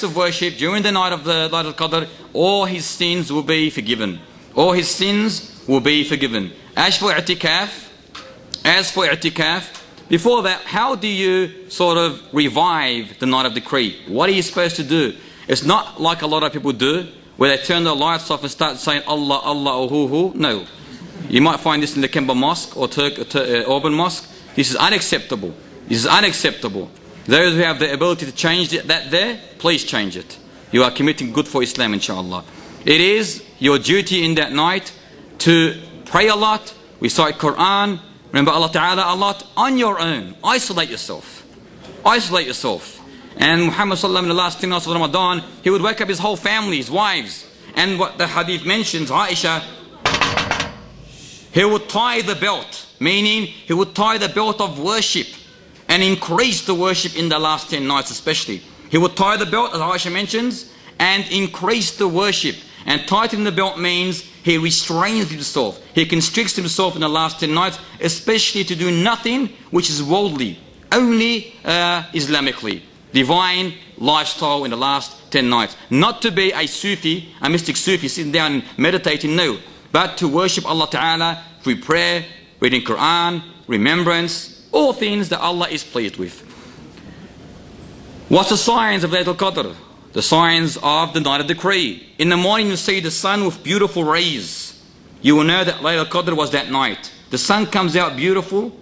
of worship during the night of the Laylatul Qadr, all his sins will be forgiven. All his sins will be forgiven. As for i'tikaf, before that, how do you sort of revive the night of decree? What are you supposed to do? It's not like a lot of people do, where they turn the lights off and start saying Allah, Allah, or hu. No. You might find this in the Kemba Mosque or Auburn Mosque. This is unacceptable. This is unacceptable. Those who have the ability to change that there, please change it. You are committing good for Islam, inshallah. It is your duty in that night to pray a lot, recite Qur'an, remember Allah Ta'ala a lot, on your own. Isolate yourself. Isolate yourself. And Muhammad Sallallahu in the last 10 nights of Ramadan, he would wake up his whole family, his wives. And what the hadith mentions, Aisha, he would tie the belt, meaning he would tie the belt of worship and increase the worship in the last 10 nights especially. He would tie the belt, as Aisha mentions, and increase the worship. And tightening the belt means he restrains himself. He constricts himself in the last 10 nights, especially to do nothing which is worldly, only Islamically. Divine lifestyle in the last 10 nights. Not to be a Sufi, a mystic Sufi, sitting down and meditating, no. But to worship Allah Ta'ala through prayer, reading Qur'an, remembrance, all things that Allah is pleased with. What's the signs of Laylatul Qadr? The signs of the night of decree. In the morning you see the sun with beautiful rays. You will know that Laylatul Qadr was that night. The sun comes out beautiful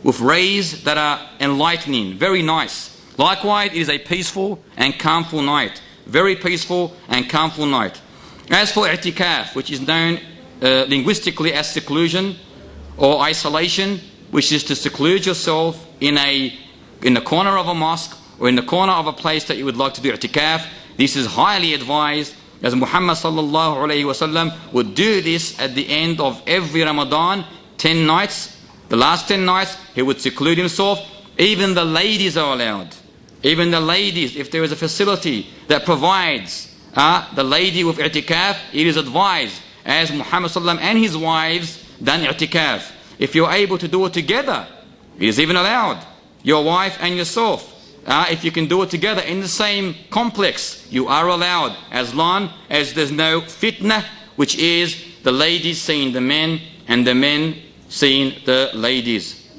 with rays that are enlightening, very nice. Likewise, it is a peaceful and calmful night. Very peaceful and calmful night. As for i'tikaf, which is known linguistically as seclusion or isolation, which is to seclude yourself in the corner of a mosque or in the corner of a place that you would like to do i'tikaf. This is highly advised, as Muhammad sallallahu alayhi wasallam would do this at the end of every Ramadan, 10 nights. The last 10 nights, he would seclude himself. Even the ladies are allowed. Even the ladies, if there is a facility that provides the lady with i'tikaf, it is advised, as Muhammad sallallahu alayhi wasallam and his wives done i'tikaf. If you're able to do it together, it is even allowed. Your wife and yourself. If you can do it together in the same complex, you are allowed, as long as there's no fitna, which is the ladies seeing the men and the men seeing the ladies.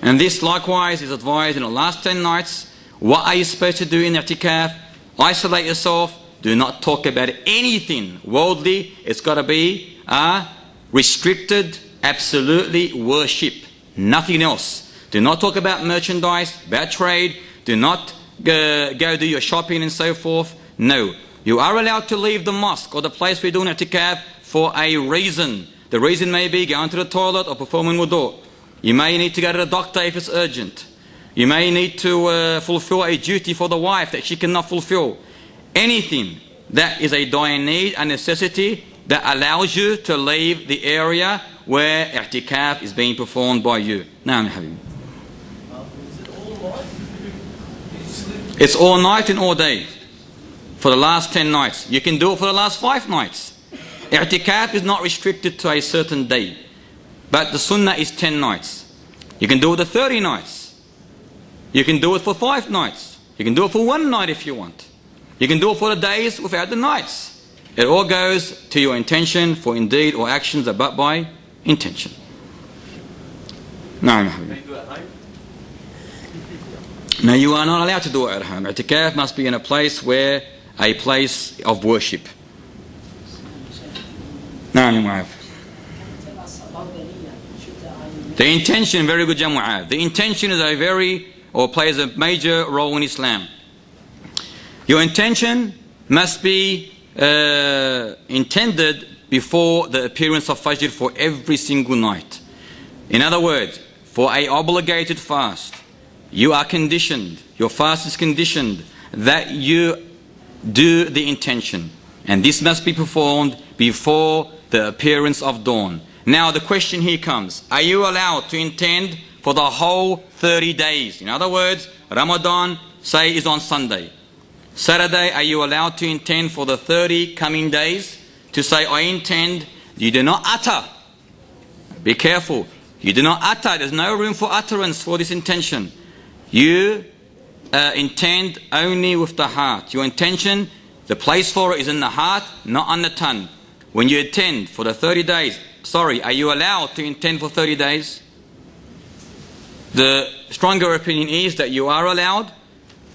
And this likewise is advised in the last 10 nights. What are you supposed to do in i'tikaf? Isolate yourself. Do not talk about anything worldly. It's got to be restricted. Absolutely worship, nothing else. Do not talk about merchandise, about trade. Do not go do your shopping and so forth. No. You are allowed to leave the mosque or the place where you're doing i'tikaf for a reason. The reason may be going to the toilet or performing wudu. You may need to go to the doctor if it's urgent. You may need to fulfill a duty for the wife that she cannot fulfill. Anything that is a dire need, a necessity that allows you to leave the area where i'tikaf is being performed by you. Now, it's all night and all day for the last 10 nights. You can do it for the last 5 nights. I'tikaf is not restricted to a certain day, but the sunnah is 10 nights. You can do it for 30 nights. You can do it for 5 nights. You can do it for 1 night if you want. You can do it for the days without the nights. It all goes to your intention, for indeed all actions are but by intention. Now you are not allowed to do it at home. I'tikaf must be in a place of worship. Now the intention, very good Mu'adh. The intention is plays a major role in Islam. Your intention must be intended before the appearance of Fajr for every single night. In other words, for a obligated fast, you are conditioned, your fast is conditioned that you do the intention. And this must be performed before the appearance of dawn. Now the question here comes, are you allowed to intend for the whole 30 days? In other words, Ramadan, say, is on Sunday. Saturday, are you allowed to intend for the 30 coming days? To say, I intend, you do not utter. Be careful. You do not utter. There's no room for utterance for this intention. You intend only with the heart. Your intention, the place for it is in the heart, not on the tongue. When you intend for the 30 days, are you allowed to intend for 30 days? The stronger opinion is that you are allowed.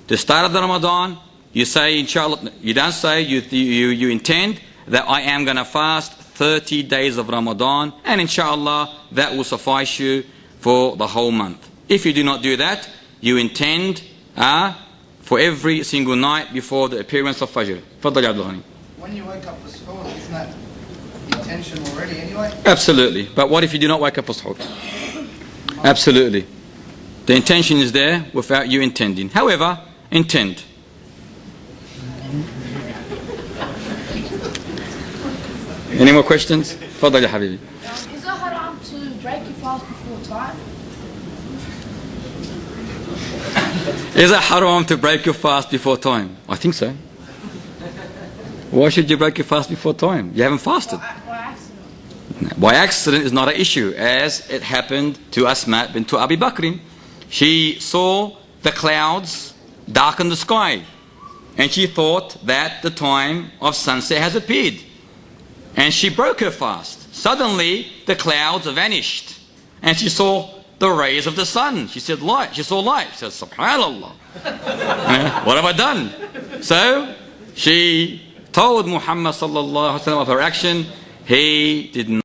The start of the Ramadan, you say, inshallah, you don't say, you intend that I am going to fast 30 days of Ramadan, and inshallah, that will suffice you for the whole month. If you do not do that, you intend for every single night before the appearance of Fajr. Faddal Abdul Ghani. When you wake up for suhoor, isn't that intention already anyway? Absolutely. But what if you do not wake up for suhoor? Absolutely. The intention is there without you intending. However, intend. Any more questions? Faddal ya Habibi. Is it haram to break your fast before time? Is it haram to break your fast before time? I think so. Why should you break your fast before time? You haven't fasted. By accident. No, by accident is not an issue, as it happened to Asma bint Abi Bakr. She saw the clouds darken the sky, and she thought that the time of sunset has appeared, and she broke her fast. Suddenly the clouds vanished, and she saw the rays of the sun. She said light. She saw light. She said, Subhanallah. What have I done? So she told Muhammad sallallahu alaihi wasallam of her action. He did not